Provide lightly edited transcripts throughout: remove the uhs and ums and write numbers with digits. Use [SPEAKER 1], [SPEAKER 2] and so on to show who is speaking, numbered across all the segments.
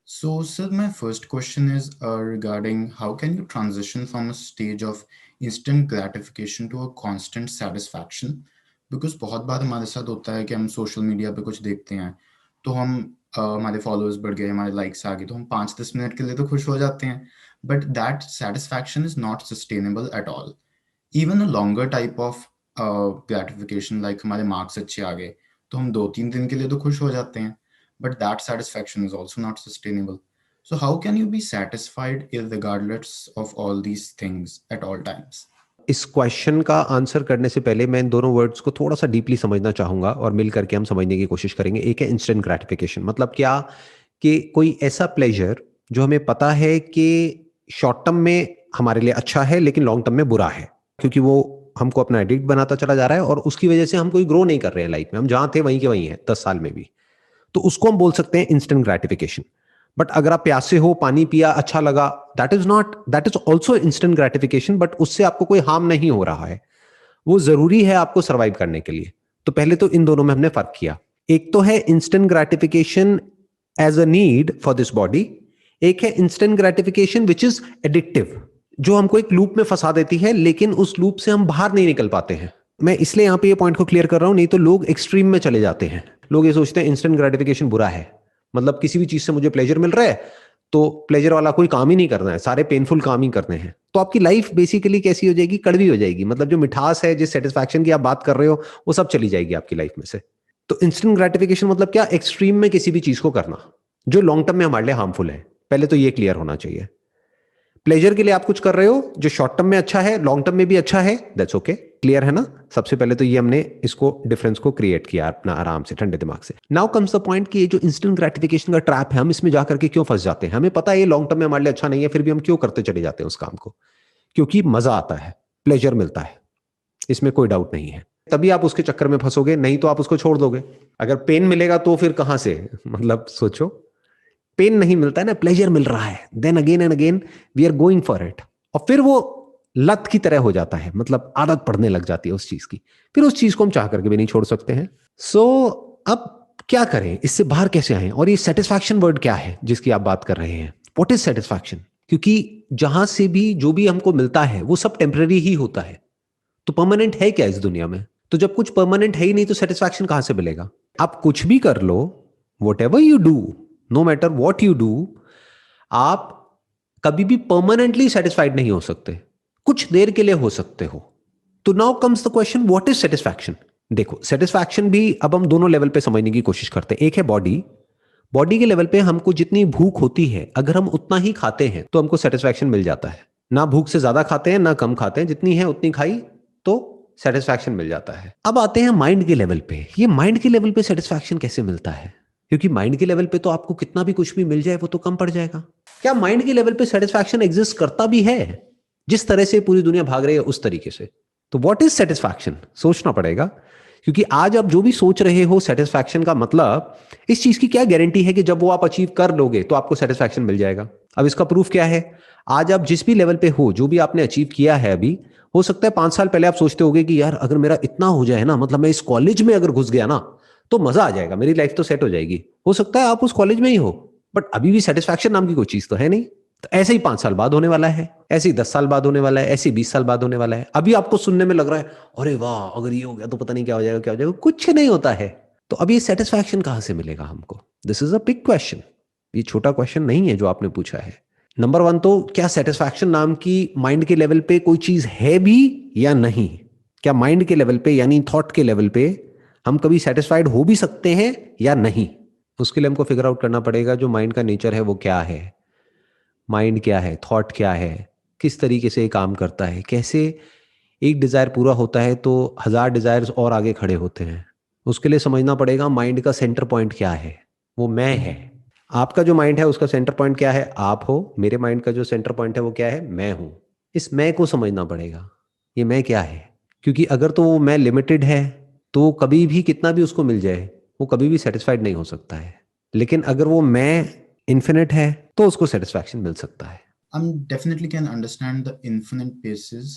[SPEAKER 1] So, sir, my first question is regarding how can you transition from a stage of instant gratification to a constant satisfaction? Because बहुत बार हमारे साथ होता है कि हम social media पे कुछ देखते हैं, तो हम हमारे फॉलोअर्स बढ़ गए, हमारे लाइक्स आ गए, तो हम 5-10 मिनट के लिए तो खुश हो जाते हैं, but that satisfaction is not sustainable at all. Even a longer type of gratification like हमारे मार्क्स अच्छे आ गए, तो हम 2-3 दिन के लिए तो खुश हो जाते हैं, but that satisfaction is also not sustainable. So how can you be satisfied irregardless of all these things at all times?
[SPEAKER 2] इस क्वेश्चन का आंसर करने से पहले मैं इन दोनों वर्ड्स को थोड़ा सा डीपली समझना चाहूंगा और मिल करके हम समझने की कोशिश करेंगे। एक है इंस्टेंट ग्रेटिफिकेशन, मतलब क्या कि कोई ऐसा प्लेजर जो हमें पता है कि शॉर्ट टर्म में हमारे लिए अच्छा है लेकिन लॉन्ग टर्म में बुरा है, क्योंकि वो हमको अपना एडिक्ट बनाता चला जा रहा है और उसकी वजह से हम कोई ग्रो नहीं कर रहे हैं लाइफ में, हम जहां थे वहीं के वहीं हैं 10 साल में भी। तो उसको हम बोल सकते हैं इंस्टेंट ग्रेटिफिकेशन। बट अगर आप प्यासे हो, पानी पिया, अच्छा लगा, that is also instant gratification, but उससे आपको कोई हार्म नहीं हो रहा है, वो जरूरी है आपको सर्वाइव करने के लिए। तो पहले तो इन दोनों में हमने फर्क किया। एक तो है instant gratification as a need for this body, एक है instant gratification which is addictive, जो हमको एक लूप में फंसा देती है लेकिन उस लूप से हम बाहर नहीं निकल पाते हैं। मैं इसलिए यहां पे ये पॉइंट को क्लियर कर रहा हूं, नहीं तो लोग एक्सट्रीम में चले जाते हैं। लोग ये सोचते हैं इंस्टेंट ग्रेटिफिकेशन बुरा है, मतलब किसी भी चीज से मुझे प्लेजर मिल रहा है तो प्लेजर वाला कोई काम ही नहीं करना है, सारे पेनफुल काम ही करने हैं। तो आपकी लाइफ बेसिकली कैसी हो जाएगी? कड़वी हो जाएगी। मतलब जो मिठास है, जिस सेटिस्फैक्शन की आप बात कर रहे हो, वो सब चली जाएगी आपकी लाइफ में से। तो इंस्टेंट ग्रेटिफिकेशन मतलब क्या? एक्सट्रीम में किसी भी चीज को करना जो लॉन्ग टर्म में हमारे लिए हार्मफुल है। पहले तो ये क्लियर होना चाहिए। प्लेजर के लिए आप कुछ कर रहे हो जो शॉर्ट टर्म में अच्छा है, लॉन्ग टर्म में भी अच्छा है, दैट्स ओके। क्लियर है ना? सबसे पहले तो ये हमने इसको डिफरेंस को क्रिएट किया अपना आराम से, ठंडे दिमाग से। नाउ कम्स द पॉइंट कि ये जो इंस्टेंट ग्रेटिफिकेशन का ट्रैप है, हम इसमें जाकर के क्यों फंस जाते हैं? हमें पता है ये लॉन्ग टर्म में हमारे लिए अच्छा नहीं है, फिर भी हम क्यों करते चले जाते हैं उस काम को? क्योंकि मजा आता है, प्लेजर मिलता है, इसमें कोई डाउट नहीं है। तभी आप उसके चक्कर में फंसोगे, नहीं तो आप उसको छोड़ दोगे। अगर पेन मिलेगा तो फिर कहां से, मतलब सोचो, पेन नहीं मिलता है ना, प्लेजर मिल रहा है, then again and again we are going for it, और फिर वो लत की तरह हो जाता है, मतलब आदत पड़ने लग जाती है उस चीज की। फिर उस चीज को हम चाह करके भी नहीं छोड़ सकते हैं। सो अब क्या करें, इससे बाहर कैसे आए? और ये सेटिस्फैक्शन वर्ड क्या है जिसकी आप बात कर रहे हैं? What is satisfaction? क्योंकि जहां से भी जो भी हमको मिलता है वो सब टेम्पररी ही होता है। तो परमानेंट है क्या इस दुनिया में? तो जब कुछ परमानेंट है ही नहीं तो सेटिस्फैक्शन कहां से मिलेगा? आप कुछ भी कर लो, whatever you do, no matter what you do, आप कभी भी परमानेंटली सेटिस्फाइड नहीं हो सकते। कुछ देर के लिए हो सकते हो। तो now comes the question, what is satisfaction? देखो, सेटिस्फैक्शन भी अब हम दोनों लेवल पे समझने की कोशिश करते हैं। एक है बॉडी। बॉडी के लेवल पे हमको जितनी भूख होती है, अगर हम उतना ही खाते हैं तो हमको सेटिस्फैक्शन मिल जाता है। ना भूख से ज्यादा खाते हैं ना कम खाते हैं, जितनी है उतनी खाई तो सेटिस्फैक्शन मिल जाता है। अब आते हैं माइंड के लेवल पे। ये माइंड के लेवल पे सेटिस्फैक्शन कैसे मिलता है? क्योंकि माइंड के लेवल पे तो आपको कितना भी कुछ भी मिल जाए वो तो कम पड़ जाएगा। क्या माइंड के लेवल पे सेटिस्फैक्शन एग्जिस्ट करता भी है? जिस तरह से पूरी दुनिया भाग रही है उस तरीके से। तो व्हाट इज सेटिस्फैक्शन? सोचना पड़ेगा, क्योंकि आज आप जो भी सोच रहे हो सेटिस्फैक्शन का मतलब, इस चीज की क्या गारंटी है कि जब वो आप अचीव कर लोगे तो आपको सेटिस्फैक्शन मिल जाएगा? अब इसका प्रूफ क्या है? आज आप जिस भी लेवल पे हो, जो भी आपने अचीव किया है अभी, हो सकता है 5 साल पहले आप सोचते होगे कि यार अगर मेरा इतना हो जाए ना, मतलब मैं इस कॉलेज में अगर घुस गया ना तो मजा आ जाएगा, मेरी लाइफ तो सेट हो जाएगी। हो सकता है आप उस कॉलेज में ही हो, बट अभी भी सेटिस्फैक्शन नाम की कोई चीज तो है नहीं। तो ऐसे ही 5 साल बाद होने वाला है, ऐसे ही 10 साल बाद होने वाला है, ऐसे ही 20 साल बाद होने वाला है। अभी आपको सुनने में लग रहा है अरे वाह अगर ये हो गया तो पता नहीं क्या हो जाएगा, क्या हो जाएगा, कुछ नहीं होता है। तो अब ये सेटिस्फैक्शन कहां से मिलेगा हमको? This is a big question. ये छोटा क्वेश्चन नहीं है जो आपने पूछा है। नंबर वन, तो क्या सेटिस्फैक्शन नाम की माइंड के लेवल पे कोई चीज है भी या नहीं? क्या माइंड के लेवल पे यानी थॉट के लेवल पे हम कभी सेटिस्फाइड हो भी सकते हैं या नहीं? उसके लिए हमको फिगर आउट करना पड़ेगा जो माइंड का नेचर है वो क्या है, माइंड क्या है, थॉट क्या है, किस तरीके से ये काम करता है, कैसे एक डिजायर पूरा होता है तो 1000 डिजायर्स और आगे खड़े होते हैं। उसके लिए समझना पड़ेगा माइंड का सेंटर पॉइंट क्या है। वो मैं है। आपका जो माइंड है उसका सेंटर पॉइंट क्या है? आप हो। मेरे माइंड का जो सेंटर पॉइंट है वो क्या है? मैं हूं। इस मैं को समझना पड़ेगा, ये मैं क्या है। क्योंकि अगर तो वो मैं लिमिटेड है तो कभी भी कितना भी उसको मिल जाए वो कभी भी सेटिस्फाइड नहीं हो सकता है। लेकिन अगर वो मैं इन्फिनिट है तो उसको सेटिस्फैक्शन मिल सकता है।
[SPEAKER 1] Definitely can understand the infinite basis.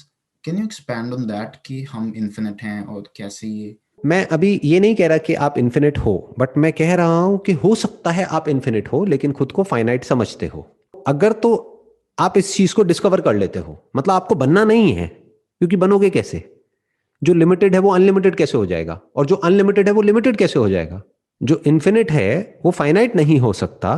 [SPEAKER 1] Can you expand on that कि हम infinite हैं और कैसे ये
[SPEAKER 2] मैं अभी ये नहीं कह रहा कि आप इन्फिनिट हो, बट मैं कह रहा हूं कि हो सकता है आप इन्फिनिट हो लेकिन खुद को फाइनाइट समझते हो। अगर तो आप इस चीज को डिस्कवर कर लेते हो, मतलब आपको बनना नहीं है, क्योंकि बनोगे कैसे? जो लिमिटेड है वो अनलिमिटेड कैसे हो जाएगा, और जो अनलिमिटेड है वो लिमिटेड कैसे हो जाएगा? जो इन्फिनिट है वो फाइनाइट नहीं हो सकता,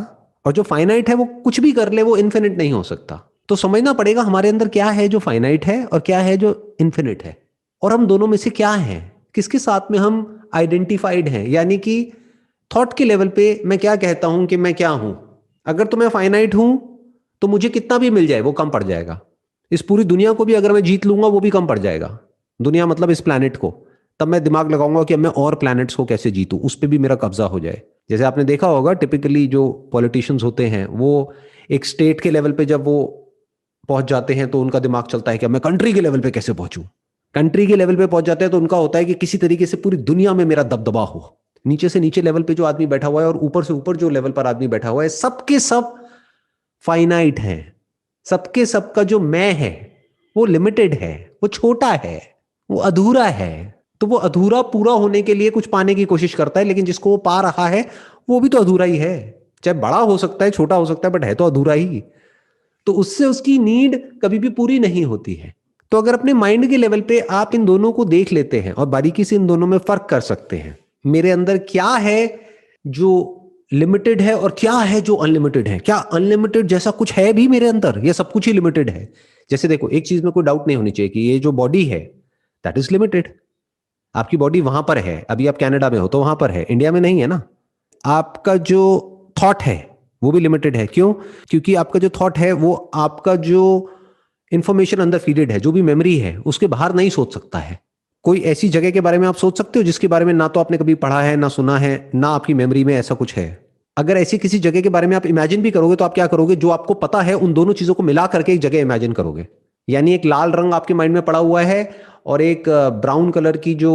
[SPEAKER 2] और जो फाइनाइट है वो कुछ भी कर ले वो इन्फिनिट नहीं हो सकता। तो समझना पड़ेगा हमारे अंदर क्या है जो फाइनाइट है और क्या है जो इन्फिनिट है, और हम दोनों में से क्या है, किसके साथ में हम आइडेंटिफाइड हैं। यानी कि थॉट के लेवल पे मैं क्या कहता हूं कि मैं क्या हूं। अगर तो मैं फाइनाइट हूं तो मुझे कितना भी मिल जाए वो कम पड़ जाएगा। इस पूरी दुनिया को भी अगर मैं जीत लूंगा वो भी कम पड़ जाएगा। दुनिया मतलब इस प्लैनेट को। तब मैं दिमाग लगाऊंगा कि अब मैं और प्लैनेट्स को कैसे जीतूं, उस पर भी मेरा कब्जा हो जाए। जैसे आपने देखा होगा टिपिकली जो पॉलिटिशियंस होते हैं वो एक स्टेट के लेवल पे जब वो पहुंच जाते हैं तो उनका दिमाग चलता है कि अब मैं कंट्री के लेवल पे कैसे पहुंचूं। कंट्री के लेवल पे पहुंच जाते हैं तो उनका होता है कि किसी तरीके से पूरी दुनिया में मेरा दबदबा हो। नीचे से नीचे लेवल पे जो आदमी बैठा हुआ है और ऊपर से ऊपर जो लेवल पर आदमी बैठा हुआ है, सबके सब फाइनाइट है। सबके सबका जो मैं है वो लिमिटेड है, वो छोटा है, वो अधूरा है। तो वो अधूरा पूरा होने के लिए कुछ पाने की कोशिश करता है, लेकिन जिसको वो पा रहा है वो भी तो अधूरा ही है। चाहे बड़ा हो सकता है, छोटा हो सकता है, बट है तो अधूरा ही। तो उससे उसकी नीड कभी भी पूरी नहीं होती है। तो अगर अपने माइंड के लेवल पे आप इन दोनों को देख लेते हैं और बारीकी से इन दोनों में फर्क कर सकते हैं, मेरे अंदर क्या है जो लिमिटेड है और क्या है जो अनलिमिटेड है, क्या अनलिमिटेड जैसा कुछ है भी मेरे अंदर, ये सब कुछ ही लिमिटेड है। जैसे देखो, एक चीज में कोई डाउट नहीं होनी चाहिए कि ये जो बॉडी है दैट इज लिमिटेड। आपकी बॉडी वहां पर है, अभी आप कनाडा में हो तो वहां पर है, इंडिया में नहीं है ना। आपका जो थॉट है वो भी लिमिटेड है। क्यों? क्योंकि आपका जो थॉट है वो आपका जो इंफॉर्मेशन अंदर फीडेड है, जो भी मेमोरी है, उसके बाहर नहीं सोच सकता है। कोई ऐसी जगह के बारे में आप सोच सकते हो जिसके बारे में ना तो आपने कभी पढ़ा है, ना सुना है, ना आपकी मेमोरी में ऐसा कुछ है? अगर ऐसी किसी जगह के बारे में आप इमेजिन भी करोगे तो आप क्या करोगे? जो आपको पता है उन दोनों चीजों को मिला करके एक जगह इमेजिन करोगे। यानी एक लाल रंग आपके माइंड में पड़ा हुआ है और एक ब्राउन कलर की जो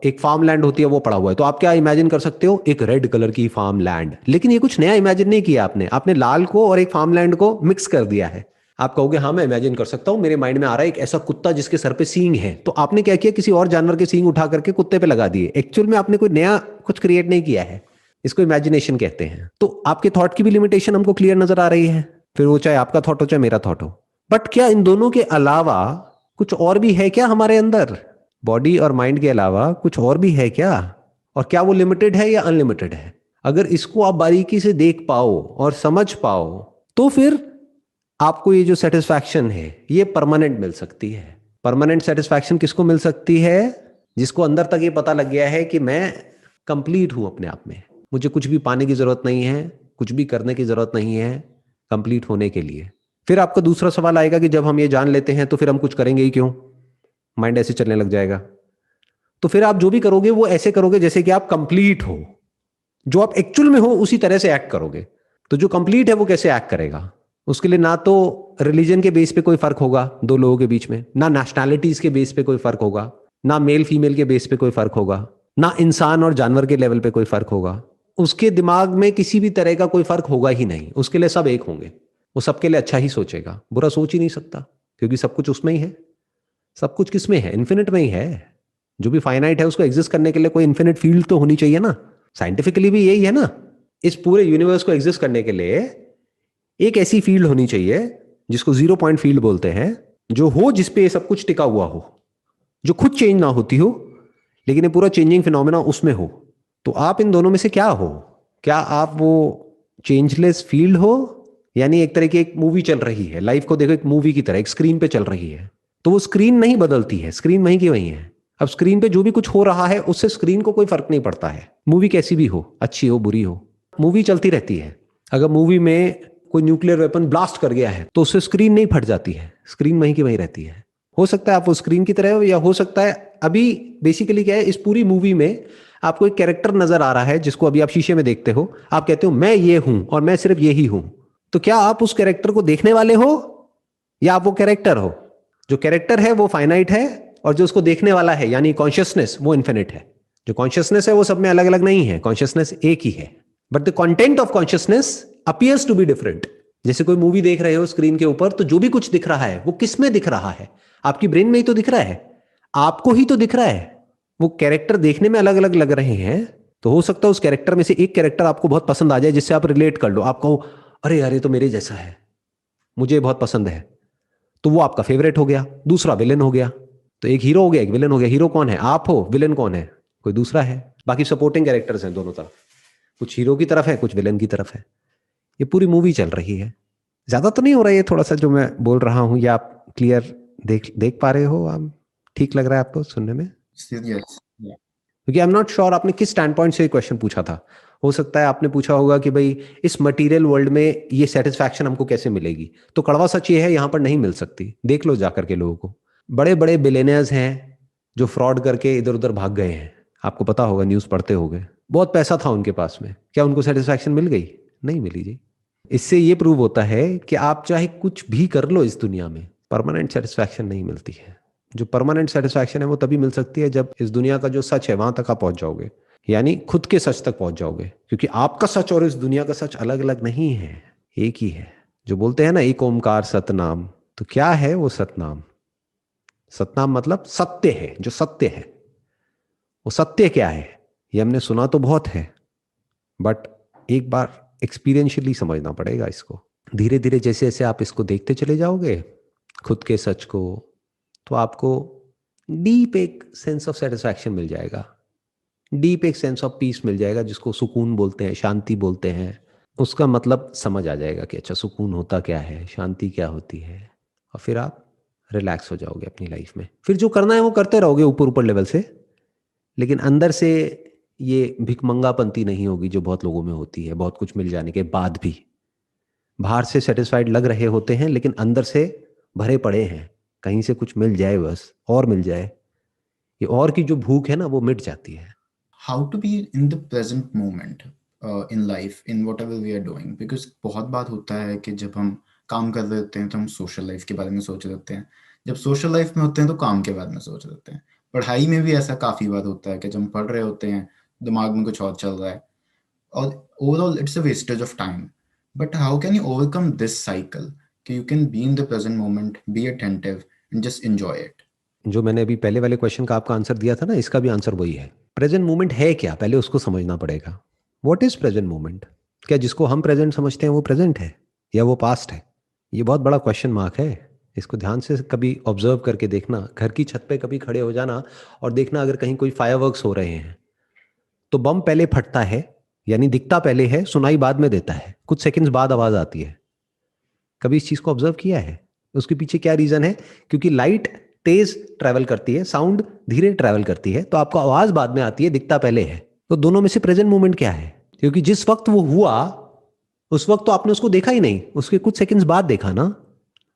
[SPEAKER 2] एक फार्म लैंड होती है वो पड़ा हुआ है, तो आप क्या इमेजिन कर सकते हो? एक रेड कलर की फार्म लैंड। लेकिन ये कुछ नया इमेजिन नहीं किया आपने, आपने लाल को और एक फार्म लैंड को मिक्स कर दिया है। आप कहोगे हाँ मैं इमेजिन कर सकता हूं, मेरे माइंड में आ रहा है एक ऐसा कुत्ता जिसके सर पे सींग है। तो आपने क्या किया? किसी और जानवर के सींग उठा करके कुत्ते पे लगा दिए। एक्चुअल में आपने कोई नया कुछ क्रिएट नहीं किया है। इसको इमेजिनेशन कहते हैं। तो आपके थॉट की भी लिमिटेशन हमको क्लियर नजर आ रही है, फिर वो चाहे आपका थॉट हो चाहे मेरा थॉट हो। बट क्या इन दोनों के अलावा कुछ और भी है क्या हमारे अंदर? बॉडी और माइंड के अलावा कुछ और भी है क्या? और क्या वो लिमिटेड है या अनलिमिटेड है? अगर इसको आप बारीकी से देख पाओ और समझ पाओ तो फिर आपको ये जो सेटिस्फैक्शन है ये परमानेंट मिल सकती है। परमानेंट सेटिस्फैक्शन किसको मिल सकती है? जिसको अंदर तक ये पता लग गया है कि मैं कंप्लीट हूं अपने आप में, मुझे कुछ भी पाने की जरूरत नहीं है, कुछ भी करने की जरूरत नहीं है कंप्लीट होने के लिए। फिर आपका दूसरा सवाल आएगा कि जब हम ये जान लेते हैं तो फिर हम कुछ करेंगे ही क्यों? माइंड ऐसे चलने लग जाएगा। तो फिर आप जो भी करोगे वो ऐसे करोगे जैसे कि आप कंप्लीट हो, जो आप एक्चुअल में हो उसी तरह से एक्ट करोगे। तो जो कंप्लीट है वो कैसे एक्ट करेगा? उसके लिए ना तो रिलीजन के बेस पे कोई फर्क होगा दो लोगों के बीच में, ना नेशनैलिटीज के बेस पे कोई फर्क होगा, ना मेल फीमेल के बेस पे कोई फर्क होगा, ना इंसान और जानवर के लेवल पे कोई फर्क होगा। उसके दिमाग में किसी भी तरह का कोई फर्क होगा ही नहीं। उसके लिए सब एक होंगे। वो सबके लिए अच्छा ही सोचेगा, बुरा सोच ही नहीं सकता, क्योंकि सब कुछ उसमें ही है। सब कुछ किस में है? इन्फिनिट में ही है। जो भी फाइनाइट है उसको एग्जिस्ट करने के लिए कोई इन्फिनिट फील्ड तो होनी चाहिए ना। साइंटिफिकली भी यही है ना। इस पूरे यूनिवर्स को एग्जिस्ट करने के लिए एक ऐसी फील्ड होनी चाहिए जिसको जीरो पॉइंट फील्ड बोलते हैं, जो हो जिसपे ये सब कुछ टिका हुआ हो, जो खुद चेंज ना होती हो लेकिन ये पूरा चेंजिंग फिनोमेना उसमें हो। तो आप इन दोनों में से क्या हो? क्या आप वो चेंजलेस फील्ड हो? यानी एक तरह की एक मूवी चल रही है, लाइफ को देखो एक मूवी की तरह, एक स्क्रीन पे चल रही है। तो वो स्क्रीन नहीं बदलती है, स्क्रीन वहीं की वहीं है। अब स्क्रीन पे जो भी कुछ हो रहा है उससे स्क्रीन को कोई फर्क नहीं पड़ता है। मूवी कैसी भी हो, अच्छी हो बुरी हो, मूवी चलती रहती है। अगर मूवी में कोई न्यूक्लियर वेपन ब्लास्ट कर गया है तो उससे स्क्रीन नहीं फट जाती है, स्क्रीन वहीं की वहीं रहती है। हो सकता है आप वो स्क्रीन की तरह हो, या हो सकता है अभी बेसिकली क्या है, इस पूरी मूवी में आपको एक कैरेक्टर नजर आ रहा है जिसको अभी आप शीशे में देखते हो। आप कहते हो मैं ये हूं और मैं सिर्फ यही हूं। तो क्या आप उस कैरेक्टर को देखने वाले हो या आप वो कैरेक्टर हो? जो कैरेक्टर है वो फाइनाइट है और जो उसको देखने वाला है यानी कॉन्शियसनेस वो इन्फिनिट है। जो कॉन्शियसनेस है वो सब में अलग अलग नहीं है, कॉन्शियसनेस एक ही है, but the content of consciousness appears to be different. जैसे कोई मूवी देख रहे हो स्क्रीन के ऊपर, तो जो भी कुछ दिख रहा है वो किस में दिख रहा है? आपकी ब्रेन में ही तो दिख रहा है, आपको ही तो दिख रहा है। वो कैरेक्टर देखने में अलग अलग लग रहे हैं, तो हो सकता है उस कैरेक्टर में से एक कैरेक्टर आपको बहुत पसंद आ जाए, जिससे आप रिलेट कर लो, आप कहो अरे यार ये तो मेरे जैसा है, मुझे बहुत पसंद है, तो वो आपका फेवरेट हो गया। दूसरा विलेन हो गया। तो एक हीरो हो गया, एक विलेन हो गया। हीरो कौन है? आप हो। विलेन कौन है? कोई दूसरा है। बाकी सपोर्टिंग कैरेक्टर्स हैं दोनों तरफ, कुछ हीरो की तरफ है, कुछ विलेन की तरफ है। ये पूरी मूवी चल रही है। ज्यादा तो नहीं हो रहा है ये थोड़ा सा जो मैं बोल रहा हूँ, या आप क्लियर देख देख पा रहे हो? आप ठीक लग रहा है आपको सुनने में?
[SPEAKER 1] Still, yes. Yeah.
[SPEAKER 2] क्योंकि आई एम नॉट श्योर आपने किस स्टैंड पॉइंट से ये क्वेश्चन पूछा था। हो सकता है आपने पूछा होगा कि भाई इस मटेरियल वर्ल्ड में ये सेटिस्फैक्शन हमको कैसे मिलेगी। तो कड़वा सच ये है, यहां पर नहीं मिल सकती। देख लो जाकर के लोगों को, बड़े बड़े बिलियनर्स हैं जो फ्रॉड करके इधर उधर भाग गए हैं। आपको पता होगा, न्यूज पढ़ते होगे। बहुत पैसा था उनके पास में, क्या उनको सेटिस्फैक्शन मिल गई? नहीं मिली जी। इससे ये प्रूव होता है कि आप चाहे कुछ भी कर लो इस दुनिया में, परमानेंट सेटिस्फैक्शन नहीं मिलती है। जो परमानेंट सेटिस्फैक्शन है वो तभी मिल सकती है जब इस दुनिया का जो सच है वहां तक आप पहुंच जाओगे, यानी खुद के सच तक पहुंच जाओगे। क्योंकि आपका सच और इस दुनिया का सच अलग अलग नहीं है, एक ही है। जो बोलते हैं ना एक ओमकार सतनाम, तो क्या है वो सतनाम? सतनाम मतलब सत्य है। जो सत्य है वो सत्य क्या है, ये हमने सुना तो बहुत है, बट एक बार एक्सपीरियंशियली समझना पड़ेगा इसको। धीरे धीरे जैसे जैसे आप इसको देखते चले जाओगे खुद के सच को, तो आपको डीप एक सेंस ऑफ सेटिस्फैक्शन मिल जाएगा, डीप एक सेंस ऑफ पीस मिल जाएगा, जिसको सुकून बोलते हैं, शांति बोलते हैं। उसका मतलब समझ आ जाएगा कि अच्छा सुकून होता क्या है, शांति क्या होती है, और फिर आप रिलैक्स हो जाओगे अपनी लाइफ में। फिर जो करना है वो करते रहोगे ऊपर ऊपर लेवल से, लेकिन अंदर से ये भिकमंगापंती नहीं होगी जो बहुत लोगों में होती है, बहुत कुछ मिल जाने के बाद भी। बाहर से सेटिस्फाइड लग रहे होते हैं लेकिन अंदर से भरे पड़े हैं, कहीं से कुछ मिल जाए बस, और मिल जाए। ये और की जो भूख है ना वो मिट जाती है।
[SPEAKER 1] How to be in the present moment in life in whatever we are doing, because बहुत बात होता है कि जब हम काम कर रहे होते हैं तो हम सोशल लाइफ के बारे में सोच रहे होते हैं, जब सोशल लाइफ में होते हैं तो काम के बारे में सोच रहे होते हैं। पढ़ाई में भी ऐसा काफ़ी बार होता है कि जब हम पढ़ रहे होते हैं दिमाग में कुछ और चल रहा है, और overall it's a wastage of time. But how can you overcome this cycle कि you can be in the present moment, be attentive and just enjoy it?
[SPEAKER 2] जो मैंने अभी पहले वाले क्वेश्चन का आपका आंसर दिया था ना, इसका भी आंसर वही है। प्रेजेंट मोमेंट है क्या, पहले उसको समझना पड़ेगा। What is present moment? क्या जिसको हम प्रेजेंट समझते हैं वो प्रेजेंट है या वो पास्ट है? ये बहुत बड़ा क्वेश्चन मार्क है। इसको ध्यान से कभी ऑब्जर्व करके देखना। घर की छत पे कभी खड़े हो जाना और देखना, अगर कहीं कोई फायरवर्क्स हो रहे हैं तो बम पहले फटता है, यानी दिखता पहले है, सुनाई बाद में देता है, कुछ सेकंड्स बाद आवाज आती है। कभी इस चीज को ऑब्जर्व किया है? उसके पीछे क्या रीजन है? क्योंकि लाइट तेज ट्रैवल करती है, साउंड धीरे ट्रैवल करती है, तो आपको आवाज बाद में आती है, दिखता पहले है। तो दोनों में से प्रेजेंट मोमेंट क्या है? क्योंकि जिस वक्त वो हुआ उस वक्त तो आपने उसको देखा ही नहीं, उसके कुछ सेकंड्स बाद देखा ना,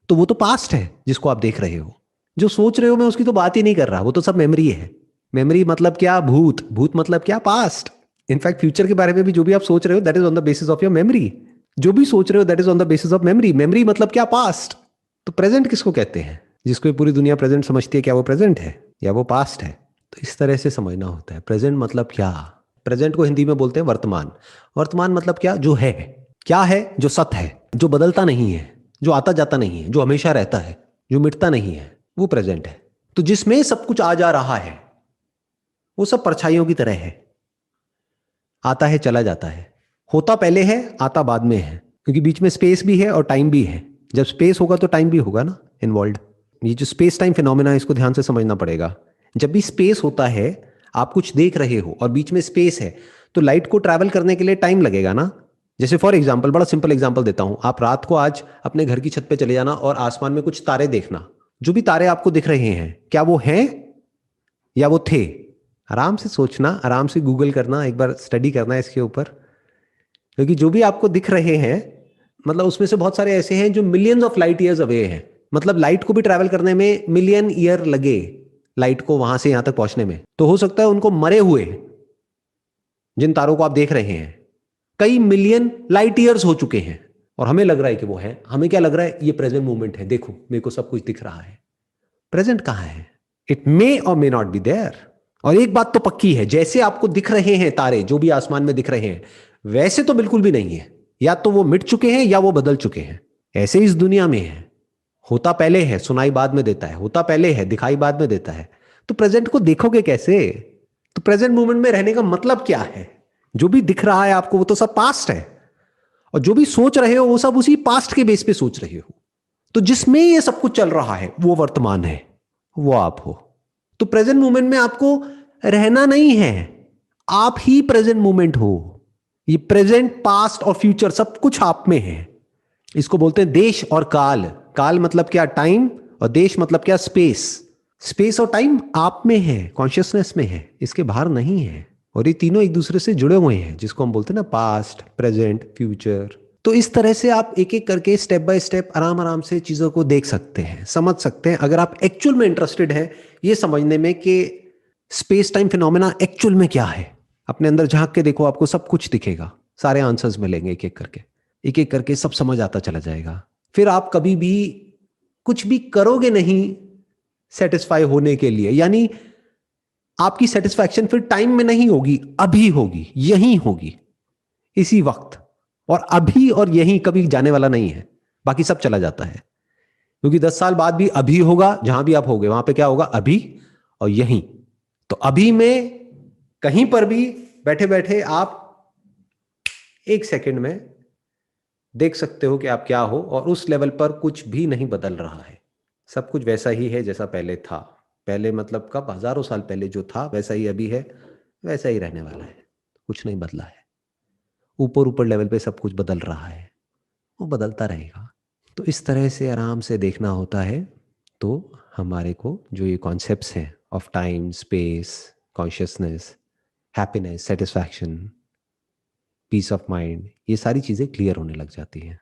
[SPEAKER 2] तो वो तो पास्ट है जिसको आप देख रहे हो। जो सोच रहे हो मैं उसकी तो बात ही नहीं कर रहा, वो तो सब मेमोरी है। मेमोरी मतलब क्या? भूत। भूत मतलब क्या? पास्ट। इनफैक्ट फ्यूचर के बारे में भी जो भी आप सोच रहे हो that is on the basis of your memory. जो भी सोच रहे हो that is on the basis of memory. Memory मतलब क्या? पास्ट। तो प्रेजेंट किसको कहते हैं? जिसको ये पूरी दुनिया प्रेजेंट समझती है, क्या वो प्रेजेंट है या वो पास्ट है? तो इस तरह से समझना होता है प्रेजेंट मतलब क्या। प्रेजेंट को हिंदी में बोलते हैं वर्तमान। वर्तमान मतलब क्या? जो है। क्या है? जो सत्य है, जो बदलता नहीं है, जो आता जाता नहीं है, जो हमेशा रहता है, जो मिटता नहीं है, वो प्रेजेंट है। तो जिसमें सब कुछ आ जा रहा है वो सब परछाइयों की तरह है, आता है चला जाता है, होता पहले है, आता बाद में है। क्योंकि बीच में स्पेस भी है और टाइम भी है। जब स्पेस होगा तो टाइम भी होगा ना इन्वॉल्व। ये जो स्पेस टाइम फिनोमेना है इसको ध्यान से समझना पड़ेगा। जब भी स्पेस होता है, आप कुछ देख रहे हो और बीच में स्पेस है, तो लाइट को ट्रैवल करने के लिए टाइम लगेगा ना। जैसे फॉर एग्जाम्पल, बड़ा सिंपल एग्जाम्पल देता हूं, आप रात को आज अपने घर की छत पे चले जाना और आसमान में कुछ तारे देखना। जो भी तारे आपको दिख रहे हैं, क्या वो हैं या वो थे? आराम से सोचना, आराम से गूगल करना, एक बार स्टडी करना इसके ऊपर। क्योंकि जो भी आपको दिख रहे हैं, मतलब उसमें से बहुत सारे ऐसे हैं जो millions of light years away हैं। मतलब लाइट को भी ट्रैवल करने में मिलियन ईयर लगे, लाइट को वहां से यहां तक पहुंचने में। तो हो सकता है उनको मरे हुए, जिन तारों को आप देख रहे हैं, कई मिलियन लाइट ईयर्स हो चुके हैं, और हमें लग रहा है कि वो है। हमें क्या लग रहा है? ये प्रेजेंट मोमेंट है, देखो मेरे को सब कुछ दिख रहा है। प्रेजेंट कहां है? इट मे और मे नॉट बी देयर। और एक बात तो पक्की है, जैसे आपको दिख रहे हैं तारे, जो भी आसमान में दिख रहे हैं, वैसे तो बिल्कुल भी नहीं है। या तो वो मिट चुके हैं या वो बदल चुके हैं। ऐसे इस दुनिया में है, होता पहले है, सुनाई बाद में देता है, होता पहले है, दिखाई बाद में देता है। तो प्रेजेंट को देखोगे कैसे? तो प्रेजेंट मोमेंट में रहने का मतलब क्या है? जो भी दिख रहा है आपको वो तो सब पास्ट है, और जो भी सोच रहे हो वो सब उसी पास्ट के बेस पे सोच रहे हो। तो जिसमें ये सब कुछ चल रहा है वो वर्तमान है, वो आप हो। तो प्रेजेंट मोमेंट में आपको रहना नहीं है, आप ही प्रेजेंट मोमेंट हो। ये प्रेजेंट, पास्ट और फ्यूचर सब कुछ आप में है। इसको बोलते हैं देश और काल। काल मतलब क्या? टाइम। और देश मतलब क्या? स्पेस। स्पेस और टाइम आप में है, कॉन्शियसनेस में है, इसके बाहर नहीं है। और ये तीनों एक दूसरे से जुड़े हुए हैं, जिसको हम बोलते हैं ना पास्ट, प्रेजेंट, फ्यूचर। तो इस तरह से आप एक एक करके स्टेप बाय स्टेप आराम आराम से चीजों को देख सकते हैं, समझ सकते हैं, अगर आप एक्चुअल में इंटरेस्टेड है ये समझने में कि स्पेस टाइम फिनोमेना एक्चुअल में क्या है। अपने अंदर झांक के देखो, आपको सब कुछ दिखेगा, सारे आंसर्स मिलेंगे एक एक करके, एक एक करके सब समझ आता चला जाएगा। फिर आप कभी भी कुछ भी करोगे नहीं सेटिस्फाई होने के लिए, यानी आपकी सेटिस्फैक्शन फिर टाइम में नहीं होगी, अभी होगी, यहीं होगी, इसी वक्त। और अभी और यहीं कभी जाने वाला नहीं है, बाकी सब चला जाता है। क्योंकि 10 साल बाद भी अभी होगा, जहां भी आप होगे वहां पे क्या होगा? अभी और यहीं। तो अभी में कहीं पर भी बैठे बैठे आप एक सेकंड में देख सकते हो कि आप क्या हो, और उस लेवल पर कुछ भी नहीं बदल रहा है। सब कुछ वैसा ही है जैसा पहले था। पहले मतलब कब? हजारों साल पहले जो था वैसा ही अभी है, वैसा ही रहने वाला है, कुछ नहीं बदला है। ऊपर ऊपर लेवल पे सब कुछ बदल रहा है, वो बदलता रहेगा। तो इस तरह से आराम से देखना होता है। तो हमारे को जो ये कॉन्सेप्ट्स हैं of time, space, consciousness, happiness, satisfaction, peace of mind, ये सारी चीज़ें क्लियर होने लग जाती हैं।